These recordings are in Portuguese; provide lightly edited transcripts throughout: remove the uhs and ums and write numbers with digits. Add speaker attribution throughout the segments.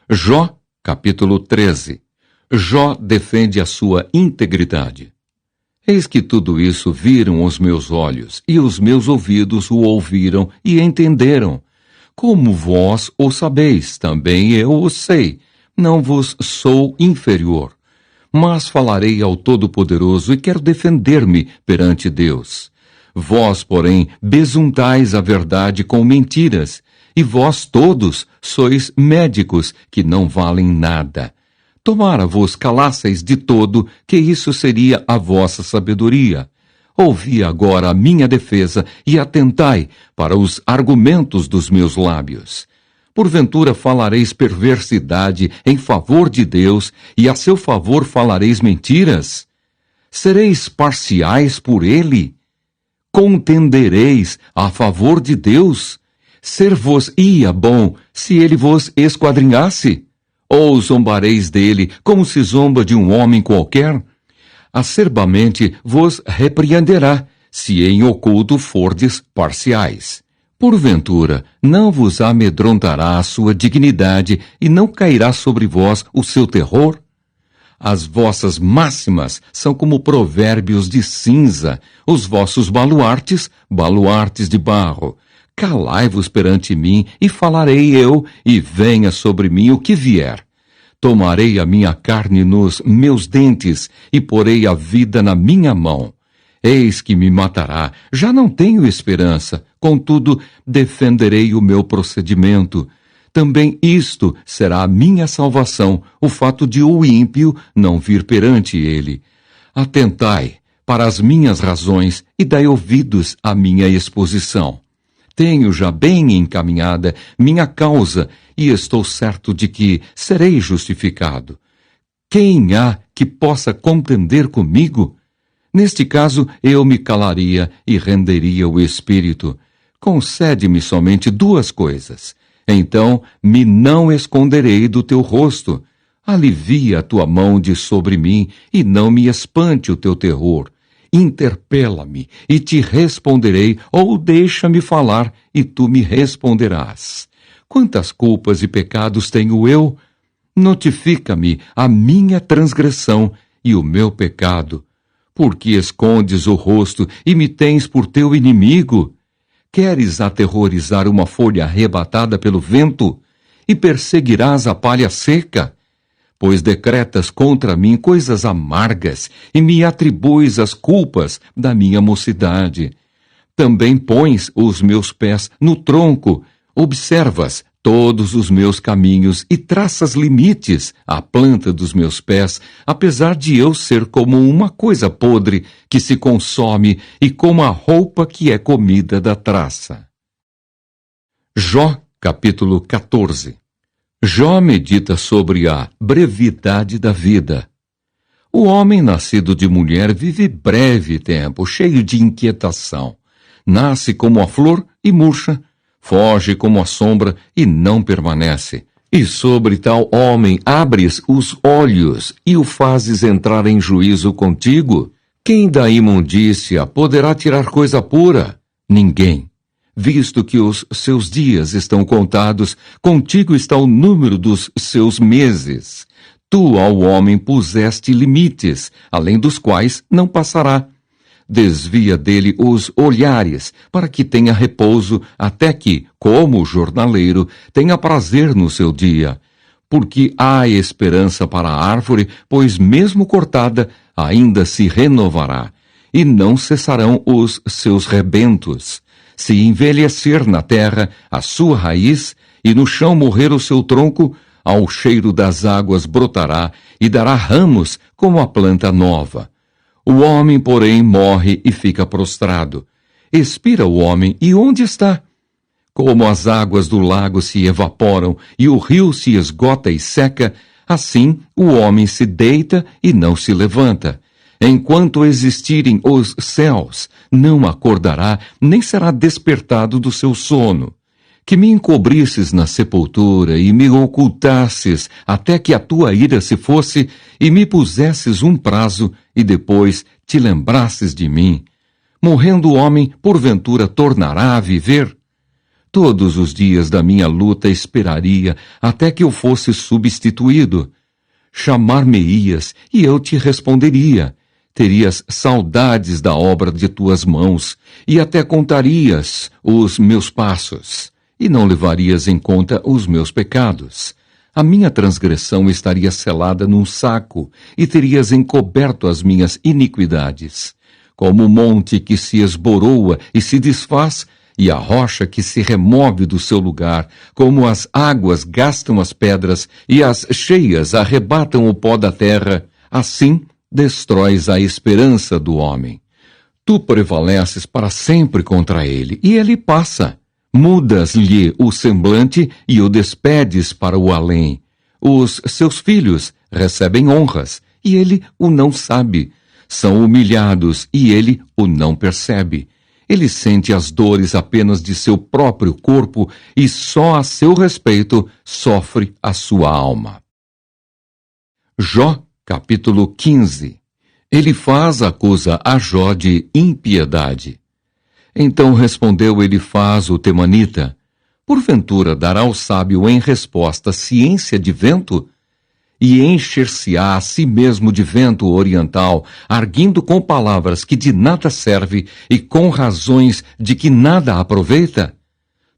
Speaker 1: Jó, capítulo 13. Jó defende a sua integridade. Eis que tudo isso viram os meus olhos, e os meus ouvidos o ouviram e entenderam. Como vós o sabeis, também eu o sei. Não vos sou inferior. Mas falarei ao Todo-Poderoso e quero defender-me perante Deus. Vós, porém, besuntais a verdade com mentiras, e vós todos sois médicos que não valem nada. Tomara vos calasseis de todo, que isso seria a vossa sabedoria. Ouvi agora a minha defesa e atentai para os argumentos dos meus lábios. Porventura falareis perversidade em favor de Deus, e a seu favor falareis mentiras? Sereis parciais por ele? Contendereis a favor de Deus? Ser-vos-ia bom se ele vos esquadrinhasse? Ou zombareis dele como se zomba de um homem qualquer? Acerbamente vos repreenderá, se em oculto fordes parciais. Porventura, não vos amedrontará a sua dignidade e não cairá sobre vós o seu terror? As vossas máximas são como provérbios de cinza, os vossos baluartes, baluartes de barro. Calai-vos perante mim, e falarei eu, e venha sobre mim o que vier. Tomarei a minha carne nos meus dentes, e porei a vida na minha mão. Eis que me matará, já não tenho esperança, contudo, defenderei o meu procedimento. Também isto será a minha salvação, o fato de o ímpio não vir perante ele. Atentai para as minhas razões e dai ouvidos à minha exposição. Tenho já bem encaminhada minha causa e estou certo de que serei justificado. Quem há que possa contender comigo? Neste caso, eu me calaria e renderia o espírito. Concede-me somente duas coisas. Então me não esconderei do teu rosto. Alivia a tua mão de sobre mim e não me espante o teu terror. Interpela-me e te responderei, ou deixa-me falar e tu me responderás. Quantas culpas e pecados tenho eu? Notifica-me a minha transgressão e o meu pecado. Porque escondes o rosto e me tens por teu inimigo? Queres aterrorizar uma folha arrebatada pelo vento? E perseguirás a palha seca? Pois decretas contra mim coisas amargas e me atribuis as culpas da minha mocidade. Também pões os meus pés no tronco, observas todos os meus caminhos e traças limites à planta dos meus pés, apesar de eu ser como uma coisa podre que se consome e como a roupa que é comida da traça. Jó, capítulo 14. Jó medita sobre a brevidade da vida. O homem nascido de mulher vive breve tempo, cheio de inquietação. Nasce como a flor e murcha, foge como a sombra e não permanece. E sobre tal homem abres os olhos e o fazes entrar em juízo contigo? Quem da imundícia poderá tirar coisa pura? Ninguém. Visto que os seus dias estão contados, contigo está o número dos seus meses. Tu ao homem puseste limites, além dos quais não passará. Desvia dele os olhares, para que tenha repouso, até que, como jornaleiro, tenha prazer no seu dia. Porque há esperança para a árvore, pois mesmo cortada, ainda se renovará, e não cessarão os seus rebentos. Se envelhecer na terra a sua raiz, e no chão morrer o seu tronco, ao cheiro das águas brotará, e dará ramos como a planta nova. O homem, porém, morre e fica prostrado. Expira o homem, e onde está? Como as águas do lago se evaporam, e o rio se esgota e seca, assim o homem se deita e não se levanta. Enquanto existirem os céus, não acordará, nem será despertado do seu sono. Que me encobrisses na sepultura e me ocultasses até que a tua ira se fosse e me pusesses um prazo e depois te lembrasses de mim. Morrendo o homem, porventura tornará a viver? Todos os dias da minha luta esperaria até que eu fosse substituído. Chamar-me-ias e eu te responderia. Terias saudades da obra de tuas mãos e até contarias os meus passos e não levarias em conta os meus pecados. A minha transgressão estaria selada num saco e terias encoberto as minhas iniquidades. Como o monte que se esboroa e se desfaz, e a rocha que se remove do seu lugar, como as águas gastam as pedras e as cheias arrebatam o pó da terra, assim destróis a esperança do homem. Tu prevaleces para sempre contra ele, e ele passa. Mudas-lhe o semblante e o despedes para o além. Os seus filhos recebem honras, e ele o não sabe. São humilhados, e ele o não percebe. Ele sente as dores apenas de seu próprio corpo e só a seu respeito sofre a sua alma. Jó, capítulo 15. Elifaz acusa a Jó de impiedade. Então respondeu Elifaz o temanita: porventura dará o sábio em resposta ciência de vento? E encher-se-á a si mesmo de vento oriental, arguindo com palavras que de nada serve e com razões de que nada aproveita?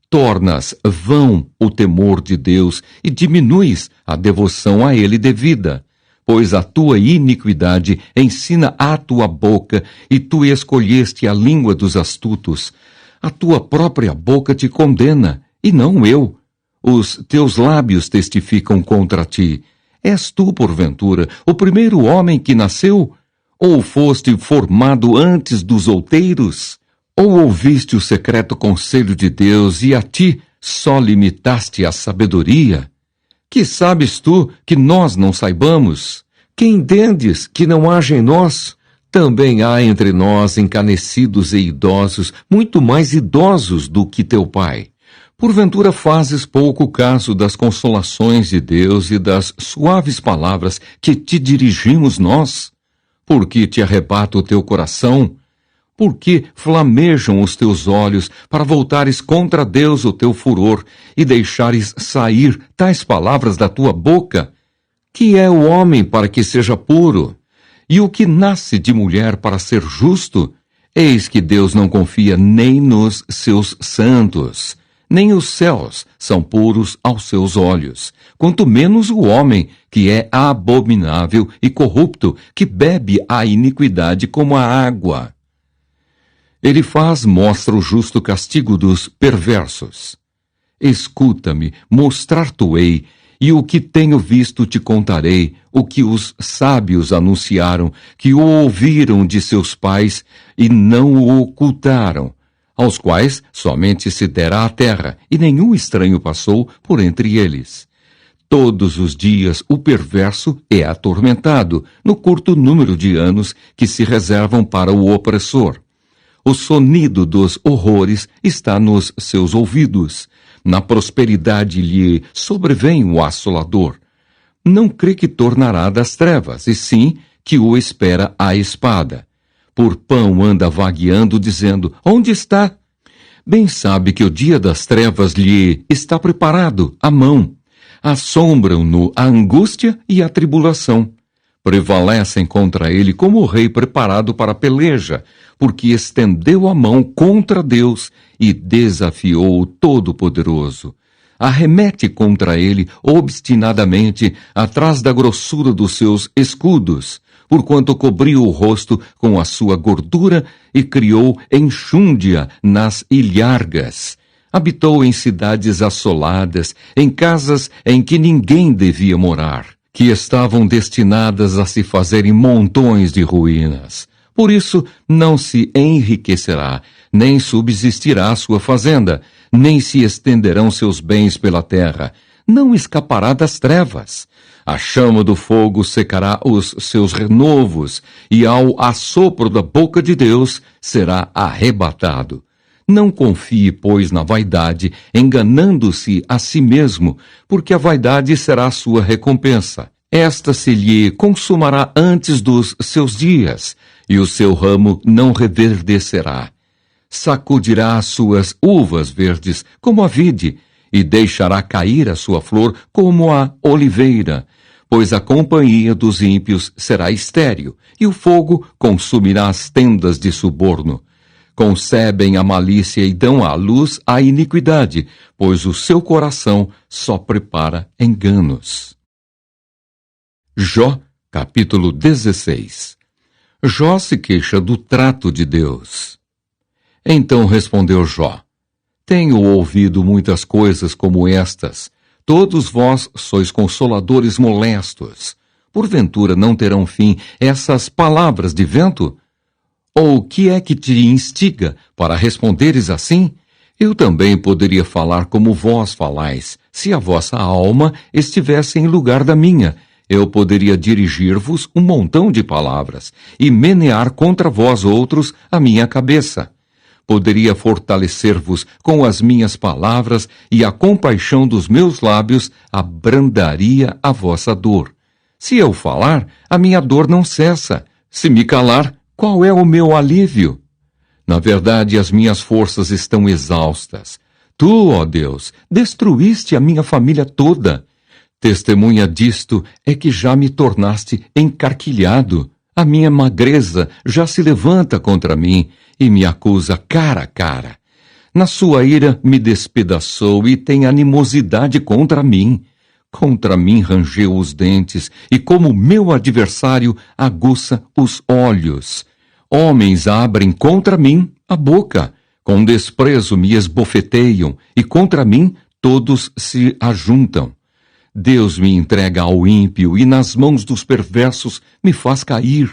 Speaker 1: Tornas vão o temor de Deus e diminuis a devoção a ele devida, pois a tua iniquidade ensina a tua boca e tu escolheste a língua dos astutos. A tua própria boca te condena, e não eu. Os teus lábios testificam contra ti. És tu, porventura, o primeiro homem que nasceu? Ou foste formado antes dos outeiros? Ou ouviste o secreto conselho de Deus e a ti só limitaste a sabedoria? Que sabes tu que nós não saibamos? Que entendes que não haja em nós? Também há entre nós encanecidos e idosos, muito mais idosos do que teu pai. Porventura fazes pouco caso das consolações de Deus e das suaves palavras que te dirigimos nós? Por que te arrebata o teu coração? Por que flamejam os teus olhos para voltares contra Deus o teu furor e deixares sair tais palavras da tua boca? Que é o homem para que seja puro? E o que nasce de mulher para ser justo? Eis que Deus não confia nem nos seus santos. Nem os céus são puros aos seus olhos, quanto menos o homem, que é abominável e corrupto, que bebe a iniquidade como a água. Elifaz mostra o justo castigo dos perversos. Escuta-me, mostrar-te-ei, e o que tenho visto te contarei, o que os sábios anunciaram, que o ouviram de seus pais e não o ocultaram, aos quais somente se dera a terra, e nenhum estranho passou por entre eles. Todos os dias o perverso é atormentado, no curto número de anos que se reservam para o opressor. O sonido dos horrores está nos seus ouvidos. Na prosperidade lhe sobrevém o assolador. Não crê que tornará das trevas, e sim que o espera a espada. Por pão anda vagueando, dizendo: onde está? Bem sabe que o dia das trevas lhe está preparado à mão. Assombram-no a angústia e a tribulação. Prevalecem contra ele como o rei preparado para a peleja, porque estendeu a mão contra Deus e desafiou o Todo-Poderoso. Arremete contra ele obstinadamente atrás da grossura dos seus escudos, porquanto cobriu o rosto com a sua gordura e criou enxúndia nas ilhargas. Habitou em cidades assoladas, em casas em que ninguém devia morar, que estavam destinadas a se fazerem montões de ruínas. Por isso não se enriquecerá, nem subsistirá a sua fazenda, nem se estenderão seus bens pela terra. Não escapará das trevas. A chama do fogo secará os seus renovos, e ao assopro da boca de Deus será arrebatado. Não confie, pois, na vaidade, enganando-se a si mesmo, porque a vaidade será a sua recompensa. Esta se lhe consumará antes dos seus dias, e o seu ramo não reverdecerá. sacudirá as suas uvas verdes como a vide, e deixará cair a sua flor como a oliveira, pois a companhia dos ímpios será estéril, e o fogo consumirá as tendas de suborno. Concebem a malícia e dão à luz a iniquidade, pois o seu coração só prepara enganos. Jó, capítulo 16. Jó se queixa do trato de Deus. Então respondeu Jó: Tenho ouvido muitas coisas como estas. Todos vós sois consoladores molestos. Porventura não terão fim essas palavras de vento? Ou o que é que te instiga para responderes assim? Eu também poderia falar como vós falais, se a vossa alma estivesse em lugar da minha. Eu poderia dirigir-vos um montão de palavras e menear contra vós outros a minha cabeça. Poderia fortalecer-vos com as minhas palavras, e a compaixão dos meus lábios abrandaria a vossa dor. Se eu falar, a minha dor não cessa. Se me calar, qual é o meu alívio? Na verdade, as minhas forças estão exaustas. Tu, ó Deus, destruíste a minha família toda. Testemunha disto é que já me tornaste encarquilhado. A minha magreza já se levanta contra mim e me acusa cara a cara. Na sua ira me despedaçou e tem animosidade contra mim. Contra mim rangeu os dentes e, como meu adversário, aguça os olhos. Homens abrem contra mim a boca. Com desprezo me esbofeteiam e contra mim todos se ajuntam. Deus me entrega ao ímpio e nas mãos dos perversos me faz cair.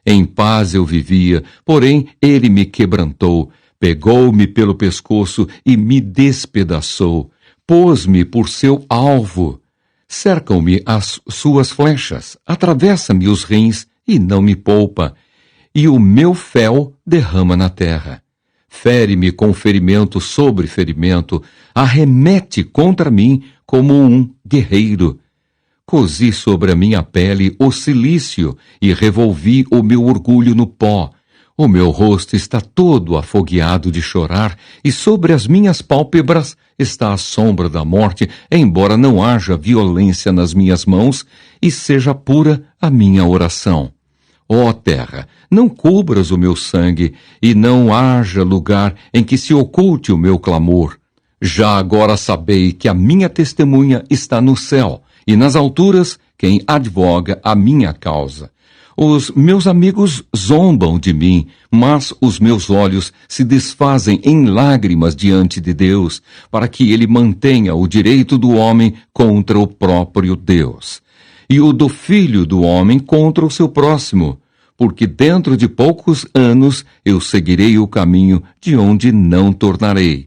Speaker 1: Em paz eu vivia, porém ele me quebrantou, pegou-me pelo pescoço e me despedaçou, pôs-me por seu alvo. Cercam-me as suas flechas, atravessa-me os rins e não me poupa, e o meu fel derrama na terra. Fere-me com ferimento sobre ferimento, arremete contra mim como um guerreiro. Cozi sobre a minha pele o cilício e revolvi o meu orgulho no pó. O meu rosto está todo afogueado de chorar, e sobre as minhas pálpebras está a sombra da morte, embora não haja violência nas minhas mãos e seja pura a minha oração. Ó terra, não cubras o meu sangue, e não haja lugar em que se oculte o meu clamor. Já agora sabei que a minha testemunha está no céu, e nas alturas quem advoga a minha causa. Os meus amigos zombam de mim, mas os meus olhos se desfazem em lágrimas diante de Deus, para que ele mantenha o direito do homem contra o próprio Deus, e o do filho do homem contra o seu próximo, porque dentro de poucos anos eu seguirei o caminho de onde não tornarei.